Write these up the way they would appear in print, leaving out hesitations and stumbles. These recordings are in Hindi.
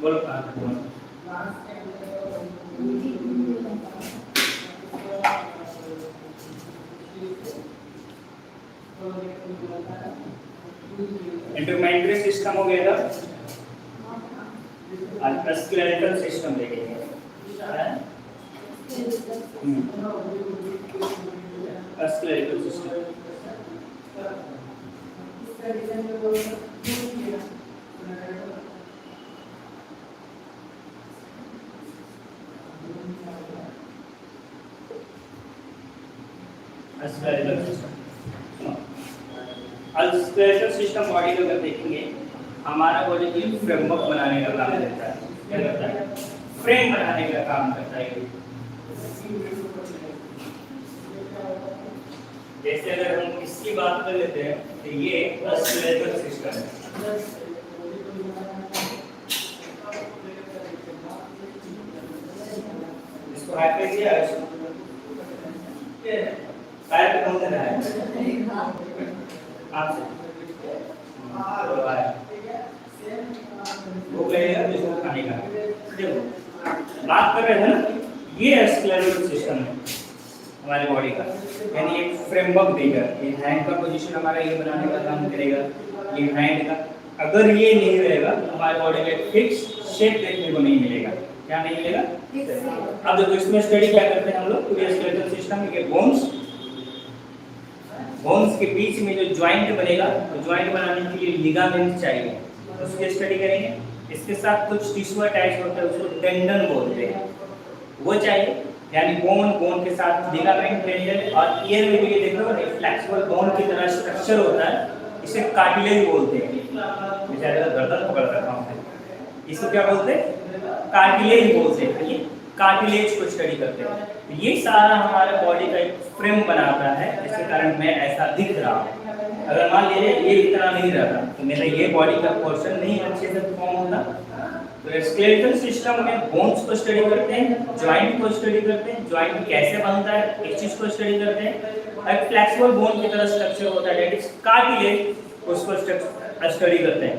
बोलो कहाँ तक बोलो। इंटरमेंट्री सिस्टम हो गया था, और स्केलेटल सिस्टम देखेंगे। Skeletal system skeletal system body को अगर देखेंगे, हमारा बॉडी की फ्रेमवर्क बनाने का काम करता है। क्या करता है? फ्रेम बनाने का काम करता है। जैसे अगर हम इसकी बात कर लेते हैं तो ये स्केलेटल सिस्टम है। इसको हाइड कर दिया, पैर पे कौन देना है? आपसे भूख लगेगा तो इसको खाने का। देखो बात कर रहे थे ना, ये स्केलेटल सिस्टम है हमारी बॉडी का, यानी एक फ्रेमवर्क देगा। ये हैंड का पोजीशन हमारा ये बनाने का काम करेगा। ये हैंड का अगर ये नहीं रहेगा तो हमारी बॉडी में फिक्स शेप देखने को नहीं मिलेगा। क्या नहीं मिलेगा? अब देखो इसमें स्टडी क्या करते हैं हम लोग, पूरे स्केलेटल सिस्टम के बोन्स के बीच में जो ज्वाइंट बनेगा, तो ज्वाइंट बनाने के लिए लिगामेंट चाहिए, उसकी स्टडी करेंगे। इसके साथ कुछ टिश्यू अटैच होता है, उसको टेंडन बोलते हैं, वो चाहिए। यानी बोन के साथ लिगामेंट, टेंडन, और ईयर में भी ये देखो फ्लेक्सिबल बोन की तरह स्ट्रक्चर होता है, इसे कार्टिलेज बोलते हैं। बेचारे का गर्दन पकड़ रखा है, इसको क्या बोलते हैं? कार्टिलेज बोलते हैं। ये कार्टिलेज को स्टडी करते हैं। ये सारा हमारे बॉडी का एक फ्रेम बनाता है, जिसके कारण मैं ऐसा दिख रहा हूँ। अगर मान लीजिए ये इतना नहीं रहता तो मेरा ये बॉडी का पोर्शन नहीं अच्छे से फॉर्म होता। तो स्केलेटल सिस्टम में बोन्स को स्टडी करते हैं, जॉइंट को स्टडी करते हैं, जॉइंट कैसे बनता है इस चीज को स्टडी करते हैं। एक फ्लेक्सिबल बोन की तरह स्ट्रक्चर होता है, दैट इज कार्टिलेज, उसको स्टडी करते हैं।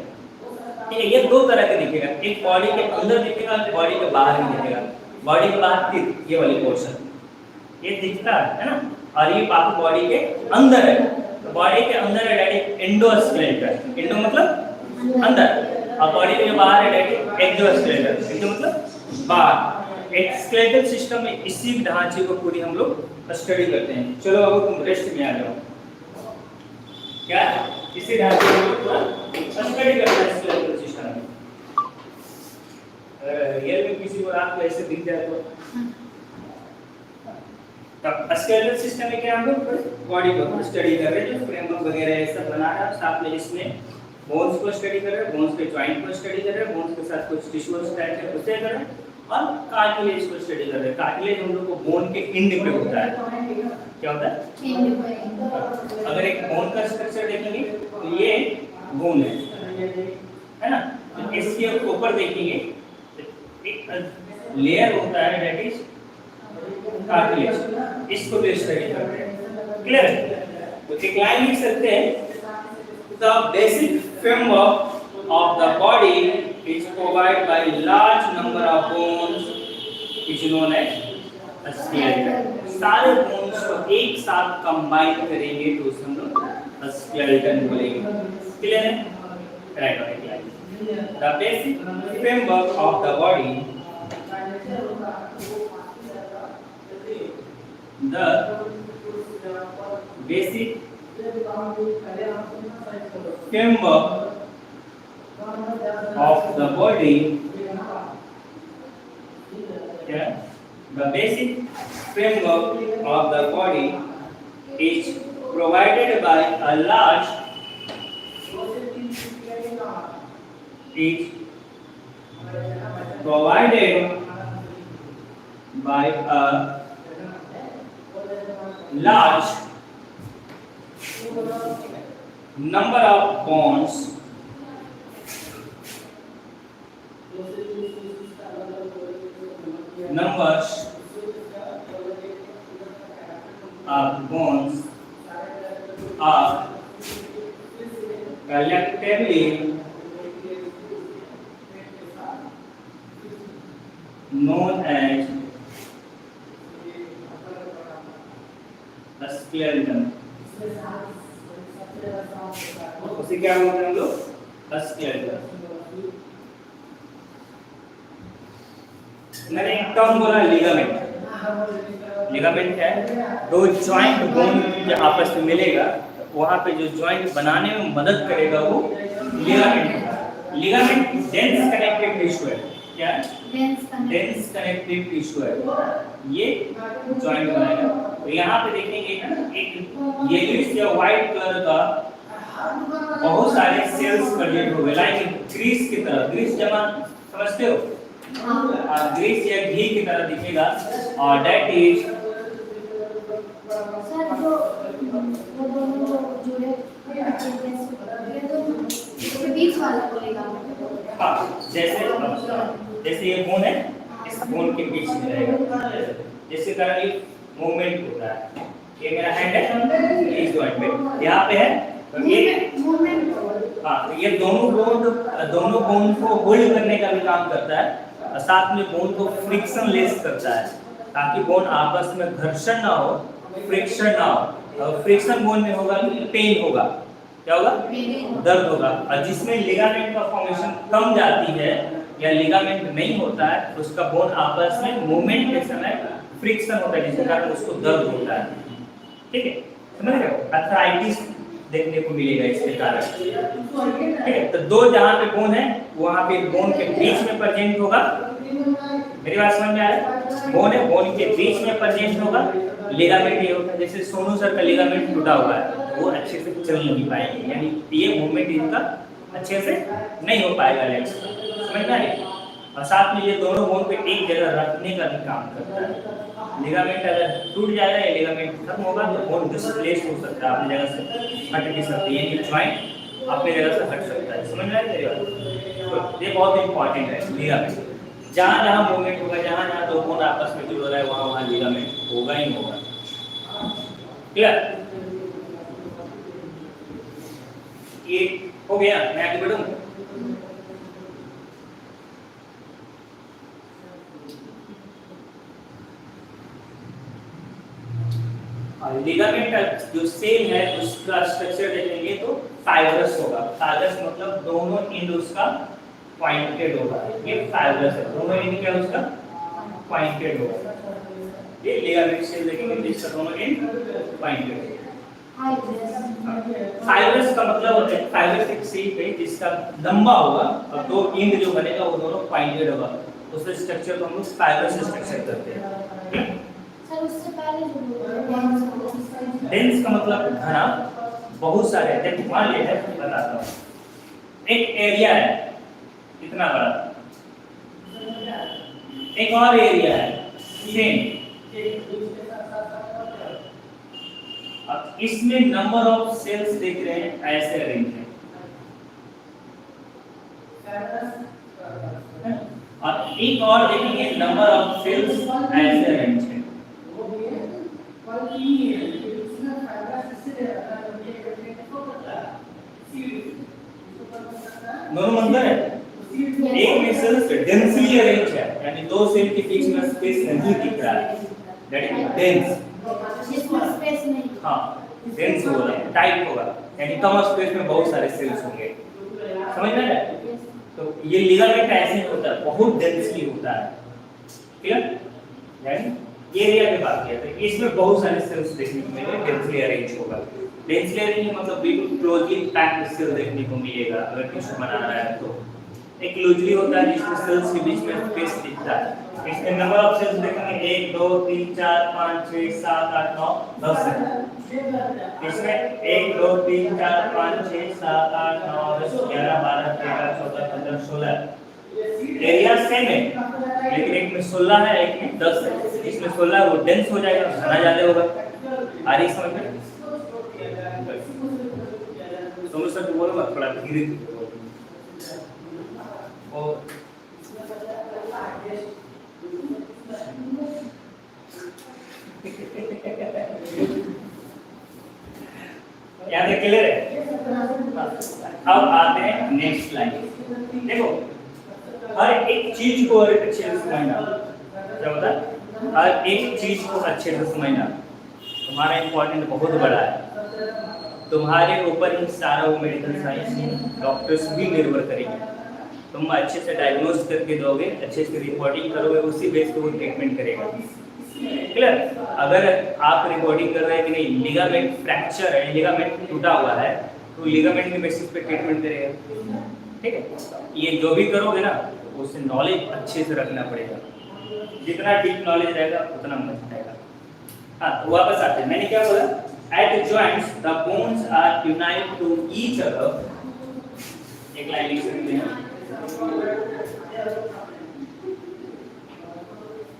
ठीक है, ये दो तरह के दिखेगा, एक बॉडी के अंदर दिखेगा, बॉडी के बाहर भी दिखेगा। बॉडी के बाहर ये वाली पोर्शन ये दिखता है ना, और ये बाकी बॉडी के अंदर है। तो बॉडी के अंदर है दैट इज एंडोस्केलेटल, एंडो मतलब अंदर, और बॉडी के बाहर है दैट इज एक्सोस्केलेटल, एक्सो मतलब बाहर। एक स्केलेटल सिस्टम में इसी ढांचे को पूरी हम लोग स्टडी करते हैं। चलो अब तुम रेस्ट में आ जाओ। क्या इसी ढांचे को पूरा स्टडी करते हैं स्केलेटल सिस्टम में। रियल में किसी को रात को ऐसे दिख जाए तो तब स्केलेटल सिस्टम में क्या हम लोग बॉडी को स्टडी कर रहे हैं, जो फ्रेमवर्क वगैरह ये सब बना रहा है। साथ में इसमें बोन्स को स्टडी कर रहे हैं, बोन्स के जॉइंट को स्टडी कर रहे हैं, बोन्स के साथ कुछ टिश्यू अटैच है उसे कर रहे हैं, और कार्टिलेज को स्टडी कर रहे हैं। कार्टिलेज हम लोग को बोन के एंड पे होता है। क्या होता है? अगर एक बोन का स्ट्रक्चर देखेंगे तो ये बोन है ना, तो इसके ऊपर देखेंगे एक लेयर होता है दैट इज कार्टिलेज, इसको भी स्टडी करते हैं। क्लियर है? तो एक लाइन लिख सकते हैं, the basic framework of the body is provided by large number of bones is known as skeleton. सारे बोन्स को एक साथ कंबाइन करेंगे तो उसे हम लोग स्केलेटन बोलेंगे। क्लियर है? राइट है। The basic framework of the body, the basic framework of the body, yeah, the basic framework of the body is provided by a large is provided by a large number of bones numbers of bones are collectively known as skeleton। उसे क्या बोलते हैं हम लोग? skeleton। मैंने एक टर्म बोला लिगामेंट। लिगामेंट क्या है? दो जॉइंट बोन जो आपस में मिलेगा वहां पे जो जॉइंट बनाने में मदद करेगा वो लिगामेंट होगा। लिगामेंट डेंस कनेक्टिव टिश्यू है। क्या? डेंस कनेक्टिव टिश्यू है। ये जॉइंट बनाएगा। तो यहाँ पे देखेंगे एक येलोइश या व्हाइट कलर का बहुत सारे सेल्स प्रेजेंट हो गए, लाइक ग्रीस की तरह। ग्रीस जमा समझते हो? ग्रीस या घी की तरह दिखेगा। और दैट इज बीच वाला बोलेगा। जैसे ये बोन है, इस बोन के बीच में रहेगा, जिसके कारण ये मूवमेंट होता है। ये मेरा हैंड है, इस जॉइंट पे यहाँ पे है, तो ये मूवमेंट। हाँ, तो ये दोनों बोन को होल्ड करने का भी काम करता है और साथ में बोन को फ्रिक्शन लेस करता है, ताकि बोन आपस में घर्षण ना हो, फ्रिक्शन ना हो। और फ्रिक्शन बोन में होगा तो पेन होगा। क्या होगा? दर्द होगा। और जिसमें लिगामेंट का फॉर्मेशन कम जाती है या लिगामेंट नहीं होता है, उसका बोन आपस में मूवमेंट के समय फ्रिक्शन होता है, जिसके कारण उसको दर्द होता है। ठीक है, समझ रहे हो? अर्थराइटिस देखने को मिलेगा इसके कारण। ठीक है, तो दो जहां पे बोन है वहां पे बोन के बीच में प्रेजेंट होगा। मेरी बात समझ में आ रहा है? बोन है, बोन के बीच में प्रेजेंट होगा। लिगामेंट ये होता है, जैसे सोनू सर का लिगामेंट टूटा हुआ है, वो अच्छे से चल नहीं पाएंगे, यानी ये मूवमेंट इनका अच्छे से नहीं हो पाएगा लेग्स का। समझ में आ रही? और साथ में ये दोनों बोन पे एक जगह रखने का भी काम करता है। लिगामेंट अगर टूट जाएगा या लिगामेंट खत्म होगा तो बोन डिस्प्लेस हो सकता है, अपनी जगह से हट भी सकती है, यानी जॉइंट अपनी जगह से हट सकता है। समझ में आ रही है? तो ये बहुत इंपॉर्टेंट है लिगामेंट। जहाँ जहाँ मूवमेंट होगा, जहाँ जहाँ दो बोन आपस में जुड़ रहा है, वहाँ वहाँ लिगामेंट होगा ही होगा। क्लियर? ये हो गया, मैं आगे बढ़ूँ। लिगामेंट जो सेल है उसका स्ट्रक्चर देखेंगे तो फाइब्रस होगा। फाइब्रस मतलब दोनों एंड उसका पॉइंटेड होगा। ये फाइब्रस है, दोनों एंड क्या उसका पॉइंटेड होगा। ये लिगामेंट सेल देखेंगे जिसका दोनों एंड पॉइंटेड है। फाइब्रस का मतलब होता है फाइब्रस एक शेप है जिसका लंबा होगा और दो एंड जो बनेगा वो दोनों पॉइंटेड होगा, उसका स्ट्रक्चर को हम लोग फाइब्रस स्ट्रक्चर करते हैं। सर उससे पहले डेंस का मतलब घना, बहुत सारे हैं। मान लेते हैं, बताता हूँ। एक एरिया है कितना बड़ा, एक और एरिया है सेम। अब इसमें नंबर ऑफ सेल्स देख रहे हैं, ऐसे अरेंज है। और एक और देखेंगे नंबर ऑफ सेल्स ऐसे अरेंज है। दोनों मंदिर है, एक में सेल्स डेंसली अरेंज है, यानी दो सेल के बीच में स्पेस नहीं दिख रहा है, दैट इज डेंस। स्पेस नहीं, हाँ, डेंस होगा, टाइट होगा, यानी कम स्पेस में बहुत सारे सेल्स होंगे। समझ में आ रहा है? तो ये लिगामेंट ऐसे होता है, बहुत डेंसली होता है। क्लियर? यानी ये एरिया की बात किया तो इसमें बहुत सारे सेल्स देखने को मिलेंगे, डेंसली अरेंज होगा। डेंसली अरेंज मतलब बिल्कुल क्लोजली पैक्ड सेल देखने को मिलेगा। अगर टिश्यू बना रहा है तो एक लूजली होता है जिसमें सेल्स के बीच में स्पेस दिखता है। इसमें नंबर ऑफ सेल्स देखेंगे 1 2 3 4 5 6 7 8 9 10 है। इसमें 1 2 3 4 5 6 7 8 9 10 11 12 13 14 15 16 एरिया सेम है, लेकिन एक में 16 है, एक में 10 है। इसमें 16 वो डेंस हो जाएगा, घना ज्यादा होगा। आ रही समझ में? समझ सकते बोलो मत, थोड़ा धीरे धीरे बोलो। और अब आते हैं नेक्स्ट लाइन। देखो हर एक चीज को और अच्छे से समझना। क्या होता है? हर एक चीज को अच्छे से समझना तुम्हारा इम्पोर्टेंट बहुत बड़ा है। तुम्हारे ऊपर ही सारा वो मेडिकल साइंस डॉक्टर्स भी निर्भर करेंगे। तुम अच्छे से डायग्नोज करके दोगे, अच्छे से रिपोर्टिंग करोगे, उसी बेस पे वो ट्रीटमेंट करेगा। क्लियर? अगर आप रिपोर्टिंग कर रहे हैं कि नहीं लिगामेंट फ्रैक्चर है, लिगामेंट टूटा हुआ है, तो लिगामेंट के बेसिस पे ट्रीटमेंट करेगा। ठीक है? ये जो भी करोगे ना उससे नॉलेज अच्छे से रखना पड़ेगा। जितना डीप नॉलेज रहेगा उतना मजा आएगा। हाँ, तो वापस आते हैं। मैंने क्या बोला? At joints the bones are unite to each other. एक लाइन लिख सकते हैं।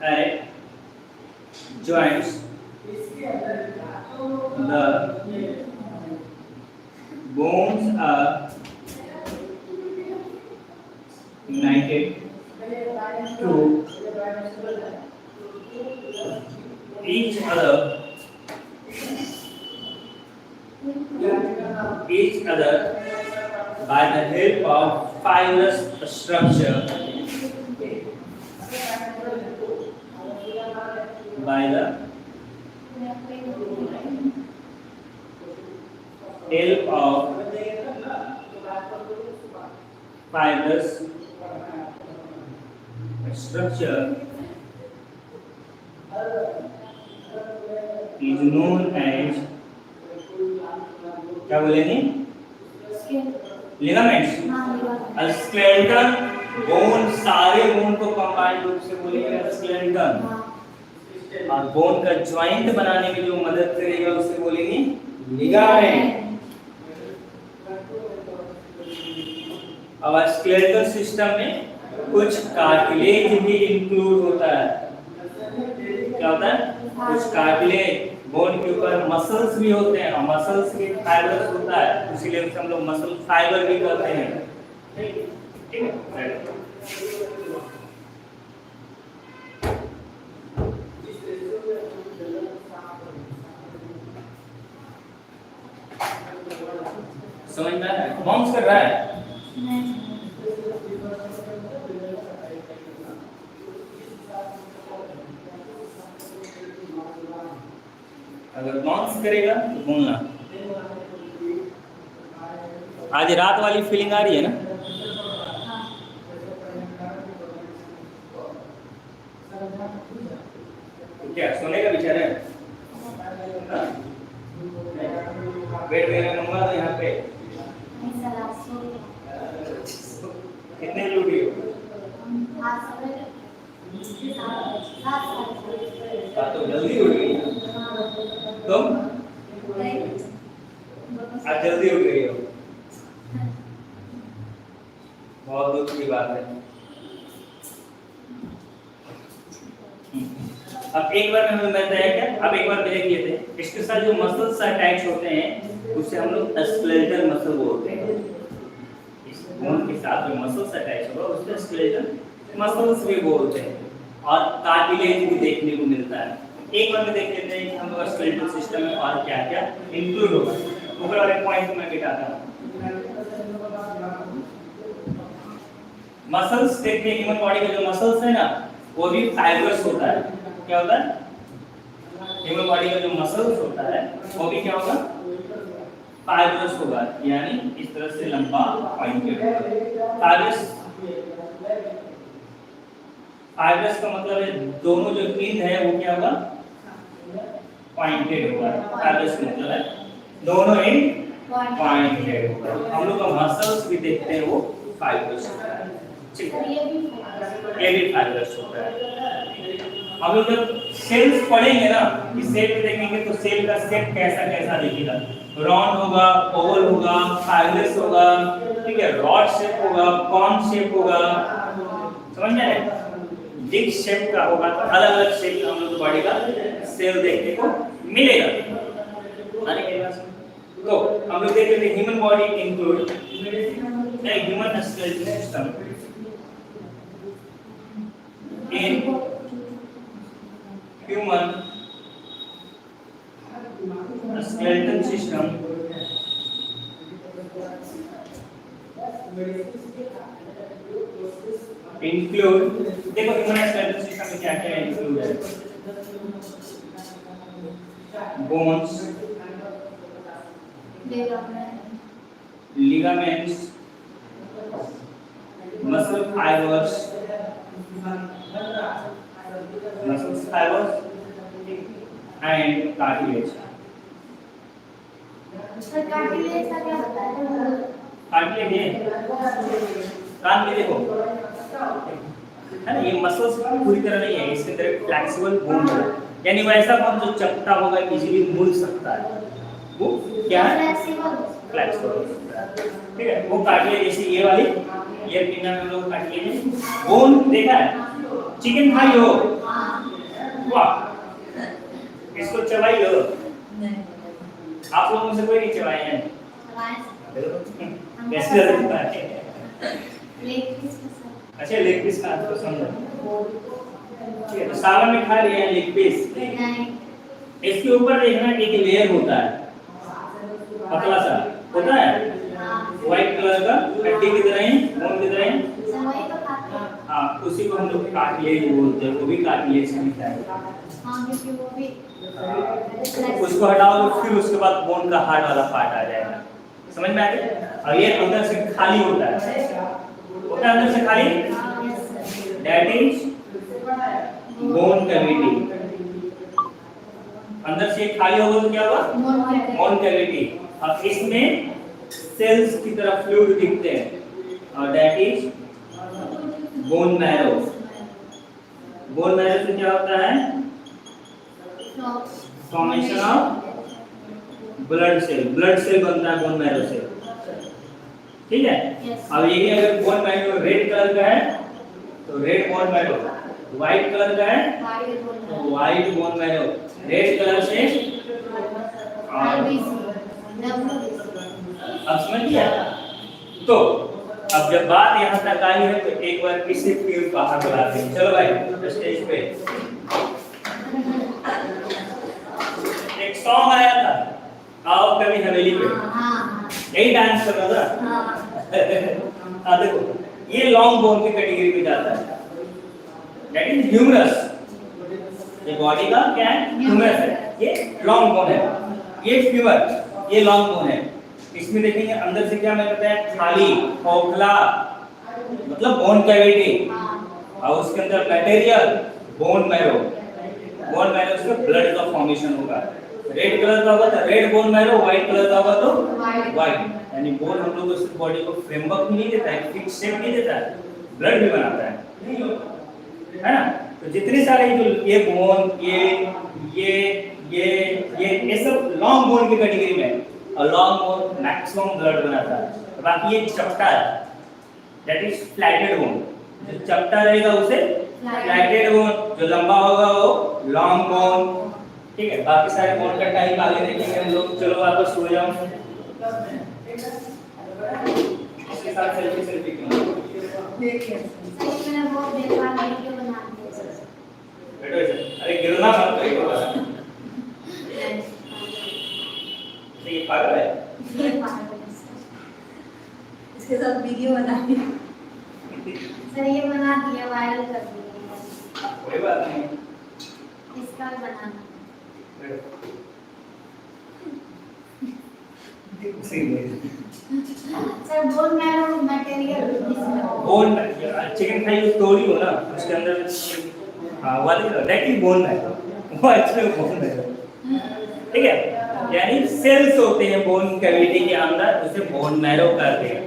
At joints, the bones are united to each other by the help of fibrous structure. By the help of fibrous structure is known as, क्या बोलेंगे? लिगामेंट्स। स्केलेटन बोन, सारे बोन को कंबाइंड रूप से बोलेंगे स्केलेटन। और बोन का ज्वाइंट बनाने में जो मदद करेगा उसे बोलेंगे लिगामेंट। अब स्केलेटल सिस्टम में कुछ कार्टिलेज भी इंक्लूड होता है। क्या होता है? कुछ कार्टिलेज, बोन के ऊपर मसल्स भी होते हैं और मसल्स के फाइबर्स होता है, इसीलिए उसे हम लोग मसल फाइबर भी कहते हैं। ठीक है? समझ में आ रहा है? बाउंस कर रहा है? अगर बाउंस करेगा तो बोलना। आज रात वाली फीलिंग आ रही है ना? क्या सोने का विचार है? बेड मेरा मंगवा दो यहाँ पे। कितने बजे उठी हो? तो जल्दी उठ गई। तुम आज जल्दी उठ गई हो, बहुत दुख की बात है। अब एक बार में हमें बताया क्या? अब एक बार देख लिए थे, इसके साथ जो मसल्स अटैच होते हैं उसे हम लोग स्केलेटल मसल बोलते हैं। इस बोन के साथ जो मसल्स अटैच होगा उसे स्केलेटल मसल्स भी बोलते हैं। और कार्टिलेज भी देखने को मिलता है। एक बार में देख लेते हैं कि हम लोग स्केलेटल सिस्टम में और क्या क्या इंक्लूड होगा। ऊपर वाले पॉइंट में गिटाता हूँ। मसल्स देखते हैं, ह्यूमन बॉडी के जो मसल्स है ना वो भी फाइबरस होता है। क्या होता है? ह्यूमन बॉडी का जो मसल्स होता है वो भी क्या होगा? फाइबरस होगा, यानी इस तरह से लंबा पॉइंटेड होगा। फाइबरस का मतलब है दोनों जो एंड है वो क्या होगा? पॉइंटेड होगा। फाइबरस का मतलब है दोनों एंड पॉइंटेड होगा। हम लोग का मसल्स भी देखते हैं वो फाइबरस होता है। ठीक है? ये भी फाइबरस होता है। हम लोग जब सेल्स पढ़ेंगे ना, इस सेल में देखेंगे तो सेल का शेप कैसा कैसा दिखेगा। राउंड होगा, ओवल होगा, फाइबरस होगा, ठीक है, रॉड शेप होगा, कॉन शेप होगा, समझ में आया? डिस्क शेप का होगा, तो अलग अलग शेप का हम लोग बॉडी का सेल देखने को मिलेगा। आने के बाद तो हम लोग देख लेते हैं human body include human skeletal system in human skeletal system include, देखो इम्यूनोस्केलेटल सिस्टम में क्या क्या इंक्लूड है, bones, ligaments, muscle fibers and cartilage. Sir cartilage का क्या होता है? कार्टिलेज ये कान में देखो है ना, ये मसल्स पूरी तरह नहीं है, इसके अंदर एक फ्लेक्सिबल बोन है, यानी वैसा बोन जो चपटा होगा, इजीली मुड़ सकता है, वो क्या है, फ्लेक्सिबल, ठीक है। वो कार्टिलेज जैसे ये वाली, ये पिना में लोग कार्टिलेज बोन देखा है, चिकन खाई हो, वाह, इसको चबाई हो, आप लोगों में से कोई नहीं चबाए हैं, कैसे लगता है? अच्छा लेग पीस का आपको समझो, ठीक है, तो सावन में खा लिया है लेग पीस, इसके ऊपर देखना एक लेयर होता है, पतला सा होता है, व्हाइट कलर का, हड्डी की तरह ही, बोन की तरह ही, हाँ, उसी को हम लोग कार्टिलेज बोलते हैं, वो भी कार्टिलेज से मिलता है, उसको हटाओ तो फिर उसके बाद बोन का हार्ड वाला पार्ट आ जाएगा, समझ में आ गया? और ये अंदर से खाली होता है अंदर से खाली, दैट इज बोन कैविटी, अंदर से खाली होगा तो क्या होगा, बोन कैविटी, और इसमें सेल्स की तरह फ्लूइड दिखते हैं, और that is bone marrow. Bone marrow से क्या होता है, फॉर्मेशन ऑफ ब्लड सेल बनता है बोन मैरो से, ठीक है। अब ये अगर बोन मैरो रेड कलर का है तो red bone marrow, white colour का है तो white bone marrow, red colour से, अब समझ गया? तो अब जब बात यहाँ तक आई है तो एक बार किसी फिर बाहर बुलाते हैं, चलो भाई स्टेज पे। एक सॉन्ग आया था, आओ कभी हवेली पे, यही डांस कर रहा था, देखो ये लॉन्ग बोन की कैटेगरी में जाता है, दैट इज ह्यूमरस, ये बॉडी का क्या है, ह्यूमरस है, ये लॉन्ग बोन है, ये फीवर, ये लॉन्ग बोन है। इसमें देखेंगे अंदर से क्या मैं कहता है, खाली, खोखला, मतलब बोन कैविटी, और उसके अंदर मटेरियल बोन मैरो से ब्लड का फॉर्मेशन होगा, रेड कलर का होगा तो red bone marrow, white colour का होगा तो व्हाइट, यानी बोन हम लोग उस बॉडी को फ्रेमवर्क नहीं देता है, फिक्स शेप नहीं देता है, ब्लड भी बनाता है ना। तो जितने सारे जो ये बोन, ये सब लॉन्ग बोन की कैटेगरी में, और लॉन्ग बोन मैक्सिमम ब्लड बनाता है, बाकी ये चपटा है, दैट इज फ्लैटेड बोन, जो चपटा रहेगा उसे फ्लैटेड बोन, जो लंबा होगा वो लॉन्ग बोन, ठीक है। बाकी सारे बोन का टाइप आगे देखेंगे हम लोग, चलो वापस सो जाओ, इसके साथ सेल्फी देखिए, मैंने बहुत बेकार वीडियो बना दी है। बैठो इधर, अरे गिरना मत करिए बस, ये पागल है, ये पागल है। इसके साथ वीडियो बना दी, सर ये बना दिया, वायरल कर दिया, कोई बात नहीं, इसका बनाना। Sir bone marrow material bone chicken खाई तोड़ी हो ना, उसके अंदर हाँ वाले डायरेक्टली बोन है, वो एक्चुअली बोन है, ठीक है। यानी सेल्स होते हैं बोन कैविटी के अंदर, उसे बोन मैरो कहते हैं,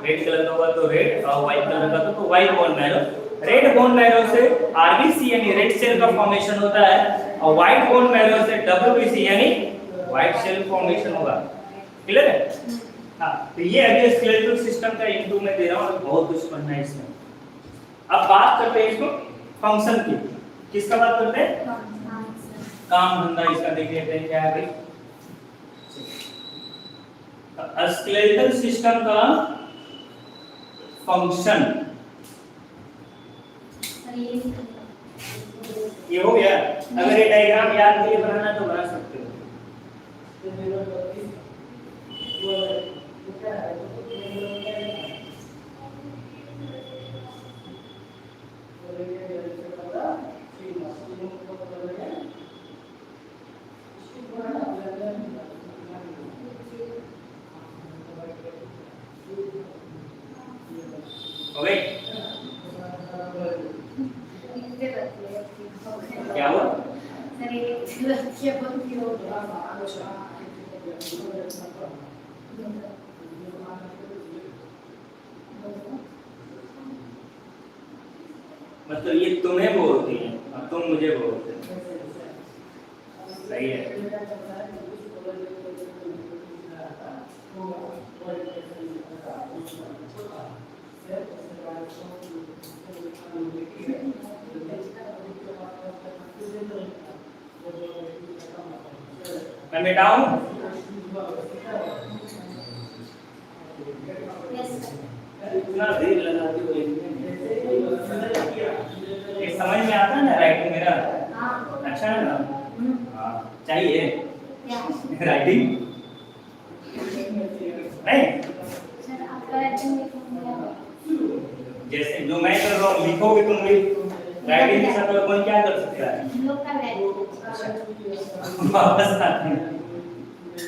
रेड कलर का होगा तो रेड, और व्हाइट कलर का तो white bone marrow. Red bone marrow से आरबीसी यानी रेड सेल का फॉर्मेशन होता है, और व्हाइट बोन मैरो से डब्ल्यूबीसी यानी व्हाइट सेल फॉर्मेशन होगा, क्लियर है? हाँ, तो ये अभी स्केलेटल सिस्टम का इंटू में दे रहा हूँ, बहुत कुछ पढ़ना है इसमें। अब बात करते हैं इसको फंक्शन की, किसका बात करते हैं, काम धंधा इसका देख लेते हैं क्या है भाई। स्केलेटल सिस्टम का फंक्शन ये हो गया। अगर ये डायग्राम याद के लिए बनाना तो बना सकते हो। मतलब ये तुम्हें बोलती हैं और तुम मुझे बोलते हो। सही है। मैं मिटाऊं? इतना देर लगा दी ये समझ में आता है ना राइटिंग मेरा? अच्छा है ना? हाँ चाहिए राइटिंग नहीं सर आपका राइटिंग लिखूंगा जैसे जो मैं कर रहा हूँ लिखोगे तुम भी राइटिंग के साथ कौन क्या कर सकता है? हम लोग का राइटिंग वापस आते हैं।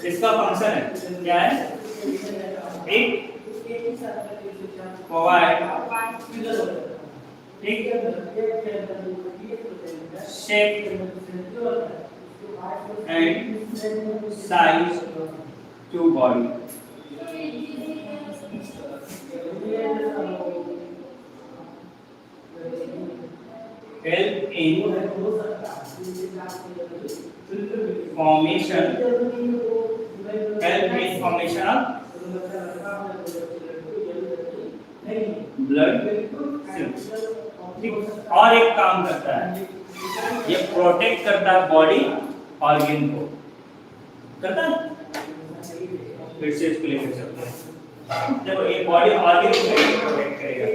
इसका फंक्शन है क्या है? एक प्रोवाइड ठीक shape and size to body help in formation of blood cells। और एक काम करता है ये प्रोटेक्ट करता है बॉडी ऑर्गन को करता है। फिर से इसको लेकर चलते हैं। देखो ये बॉडी ऑर्गन को प्रोटेक्ट करेगा।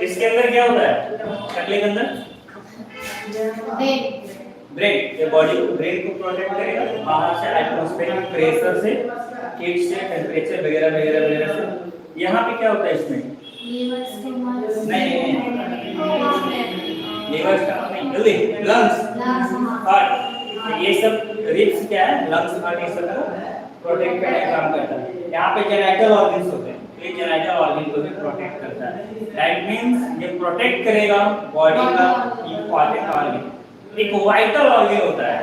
इसके अंदर क्या होता है? टकले के अंदर ब्रेन ये बॉडी को ब्रेन को प्रोटेक्ट करेगा बाहर से एटमॉस्फेरिक प्रेशर से हीट से टेम्परेचर वगैरह वगैरह वगैरह से। यहाँ पे क्या होता है इसमें? नहीं लीवर का नहीं जल्दी लंग्स हार्ट ये सब रिब्स क्या है? लंग्स हार्ट ये सब प्रोटेक्ट करने का काम करता है। यहाँ पे जेनेटल ऑर्गन्स होते हैं ये जेनेटल ऑर्गन को भी प्रोटेक्ट करता है। दैट मींस ये प्रोटेक्ट करेगा बॉडी का इंपॉर्टेंट ऑर्गन। एक वाइटल ऑर्गन होता है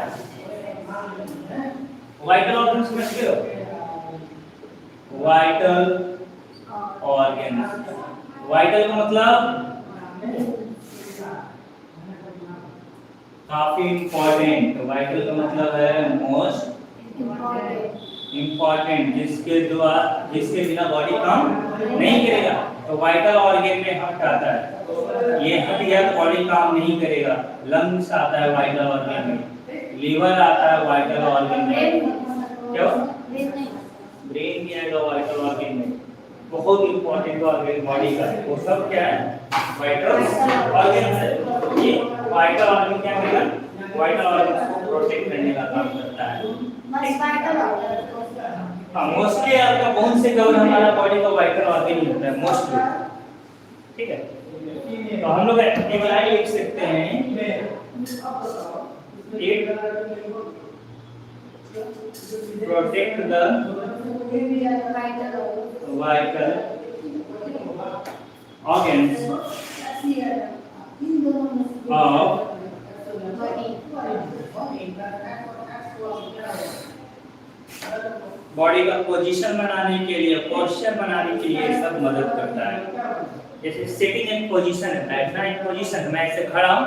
वाइटल ऑर्गन समझते हो? वाइटल ऑर्गन वाइटल का मतलब काफी इंपॉर्टेंट। वाइटल का मतलब है मोस्ट इंपॉर्टेंट जिसके बिना बॉडी काम नहीं करेगा। तो वाइटल ऑर्गन में हट आता है ये हट गया तो बॉडी काम नहीं करेगा। लंग्स आता है वाइटल ऑर्गन में लीवर आता है वाइटल ऑर्गन में क्यों? ब्रेन भी आएगा वाइटल ऑर्गन में। बहुत इंपॉर्टेंट ऑर्गन बॉडी का वो सब क्या है? वाइटल ऑर्गन है। ये वाइटल ऑर्गन क्या करेगा? वाइटल ऑर्गन को प्रोटेक्ट करने का काम करता है। मोस्टली आपका बोन से कवर हमारा बॉडी का वाइटल ऑर्गन ही होता है मोस्टली। ठीक है तो हम लोग एक लाइन लिख सकते हैं एक protect the vital organs of body का पोजीशन बनाने के लिए पोस्चर बनाने के लिए सब मदद करता है। जैसे सिटिंग इन पोजीशन है बैठना इन पोजीशन मैं ऐसे खड़ा हूँ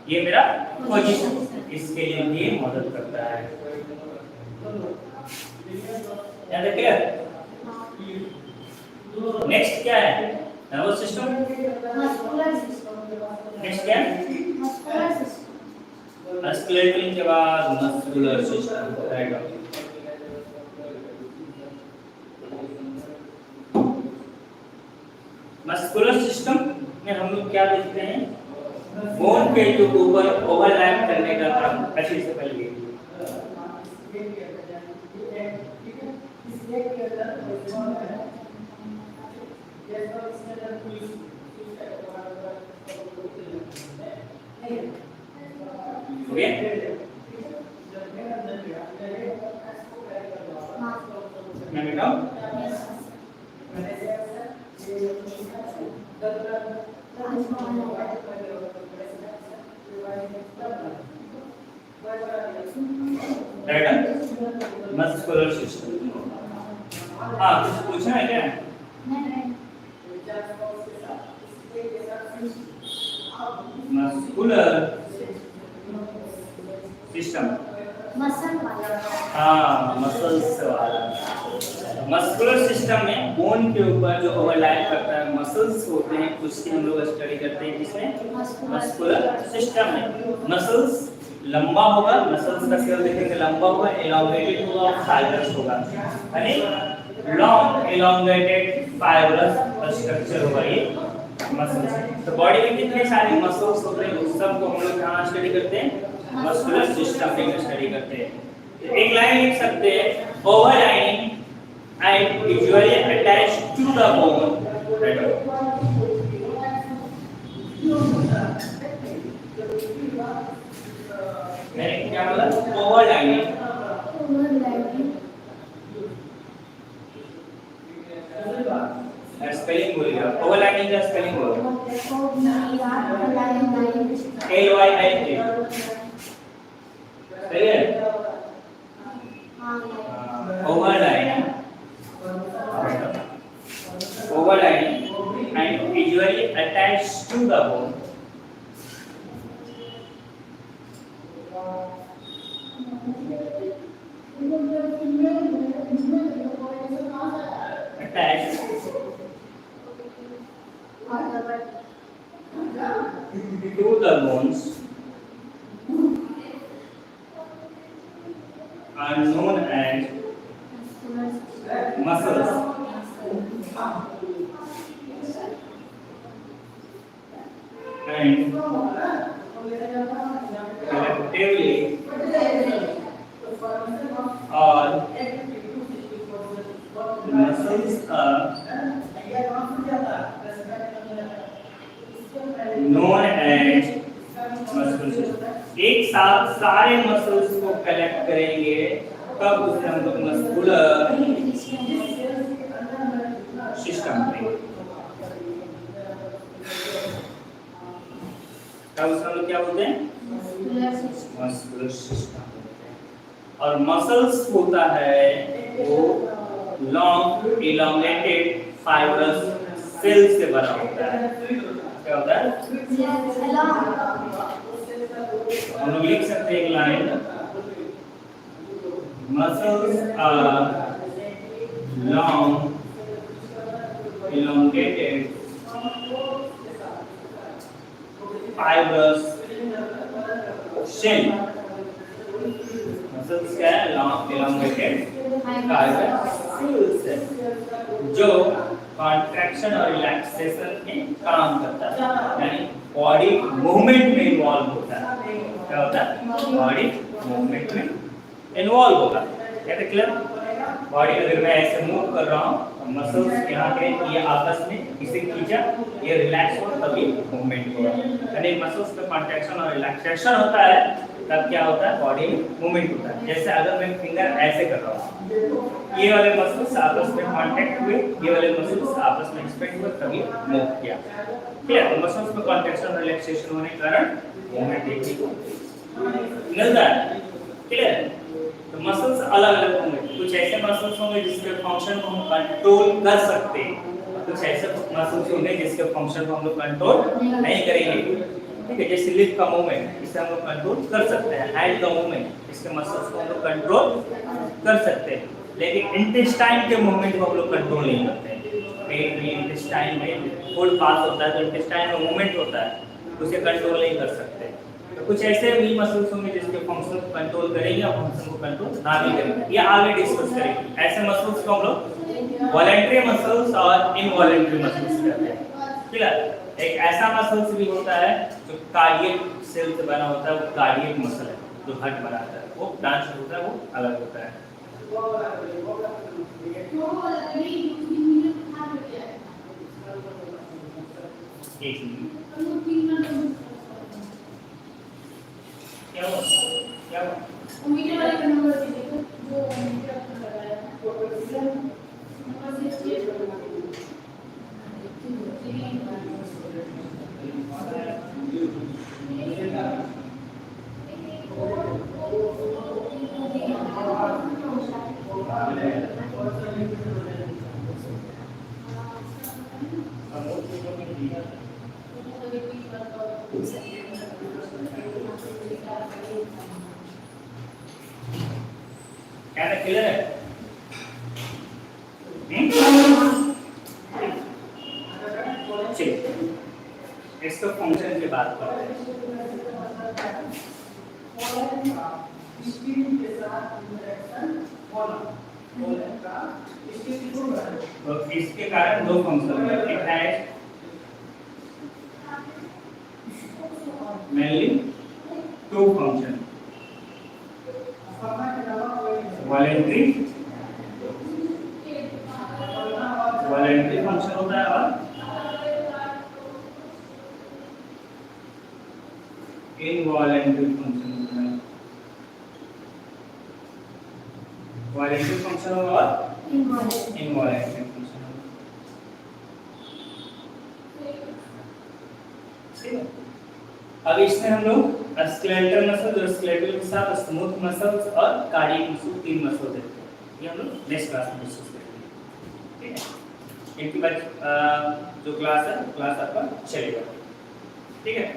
ये मेरा पोजीशन इसके लिए भी मदद करता है। याद है क्लियर? नेक्स्ट क्या है? Nervous system. नेक्स्ट क्या है? मस्कुलर के बाद muscular system right. Muscular system में हम लोग क्या देखते हैं? बोन के जो ऊपर ओवरलैप करने का काम अच्छे से कर लिए। मैं बताऊं? Right muscular system. हाँ कुछ पूछना है क्या? मस्कुलर सिस्टम, मसल वाला। हाँ मसल्स वाला। मस्कुलर सिस्टम में बोन के ऊपर जो ओवरलैप करता है मसल्स होते हैं, उसकी हम लोग स्टडी करते हैं। इसमें मस्कुलर सिस्टम में मसल्स लंबा होगा, मसल्स का सेल देखेंगे लंबा होगा, एलोंगेटेड होगा और फाइबरस होगा, यानी लॉन्ग एलोंगेटेड फाइबरस स्ट्रक्चर होगा ये मसल्स। तो बॉडी में कितने सारे मसल्स होते हैं उस सब को हम लोग कहाँ स्टडी करते हैं? मस्कुलर सिस्टम में स्टडी करते हैं। एक लाइन लिख सकते हैं, ओवरलाइनिंग and usually attached to the bone. मैंने क्या बोला? ओवरलाइनिंग। स्पेलिंग बोलिएगा, ओवरलाइनिंग का स्पेलिंग बोलो। LYNG। सही है? ओवरलाइनिंग and usually attached to the bone. Attached to the bones are known as muscles. And collectively all muscles are known as muscles. एक साथ सारे मसल्स को कलेक्ट करेंगे तब उसे हम लोग मस्कुलर सिस्टम करेंगे। तब उसे हम लोग क्या बोलते हैं? Muscular system. और मसल्स होता है वो लॉन्ग इलॉन्गेटेड फाइबरस सेल से बना होता है। क्या होता है? हम लोग लिख सकते हैं एक line, muscles are long elongated fibrous shell. Muscles क्या है? लॉन्ग elongated fibrous shell जो कॉन्ट्रैक्शन और रिलैक्सेशन में काम करता है, यानी बॉडी मूवमेंट में इन्वॉल्व होता है। क्या होता है? बॉडी मूवमेंट में इन्वॉल्व होगा। क्या क्लियर? बॉडी अगर मैं ऐसे मूव कर रहा हूँ, मसल्स यहाँ के ये आपस में इसे खींचा, ये रिलैक्स हो तभी मूवमेंट होगा। यानी मसल्स में कॉन्ट्रैक्शन और रिलैक्सेशन होता है तब क्या होता है? बॉडी में मूवमेंट होता है। जैसे अगर मैं फिंगर ऐसे कर रहा हूँ, ये वाले मसल्स आपस में कांटेक्ट हुए, ये वाले मसल्स आपस में एक्सपेंड हुए तभी मूव किया। क्लियर? तो मसल्स में कॉन्ट्रैक्शन और रिलैक्सेशन होने के कारण मूवमेंट देखने को मिलता है। क्लियर? तो मसल्स अलग अलग होंगे, कुछ ऐसे मसल्स होंगे जिसके फंक्शन को हम कंट्रोल कर सकते हैं, कुछ ऐसे मसल्स होंगे जिसके फंक्शन को हम लोग कंट्रोल नहीं करेंगे। ठीक है? जैसे लिफ्ट का मूवमेंट, इसे हम लोग कंट्रोल कर सकते हैं। हैंड का मूवमेंट, इसके मसल्स को हम लोग कंट्रोल कर सकते हैं, लेकिन इंटेस्टाइन के मूवमेंट को हम लोग कंट्रोल नहीं करते हैं। पेट में इंटेस्टाइन में फूड पास होता है तो इंटेस्टाइन में मूवमेंट होता है, उसे कंट्रोल नहीं कर सकते। तो कुछ ऐसे भी मसल्स होंगे जिसके फंक्शन को कंट्रोल करेंगे और फंक्शन को कंट्रोल ना भी करेंगे। ये आगे डिस्कस करेंगे। ऐसे मसल्स को हम लोग वॉलंटरी मसल्स और इनवॉलंटरी मसल्स कहते हैं। ठीक है? एक ऐसा मसल्स भी होता है जो कार्डियक सेल से बना होता है, वो कार्डियक मसल है जो हार्ट बनाता है, वो ब्रांच होता है, वो अलग होता है। एक मिनट, क्या हुआ? क्या हुआ? मीटर वाले का नंबर दे दो, जो मीटर आपने लगाया नंबर 6 क्या था क्लियर है? चलिए इसको फंक्शन की बात करते हैं। तो इसके कारण दो फंक्शन है, एक है mainly two function, voluntary function होता है और इनवॉलेंट्री फंक्शन होता है। वॉलेंट्री फंक्शन और इनवॉलेंट्री फंक्शन। अब इसमें हम लोग स्केलेटल मसल और स्केलेटल के साथ स्मूथ मसल्स और कार्डियक मसल, तीन मसल देते हैं। ये हम लोग नेक्स्ट क्लास में डिस्कस करेंगे, ठीक है। इनके बाद जो क्लास है क्लास आपका चलेगा, ठीक है।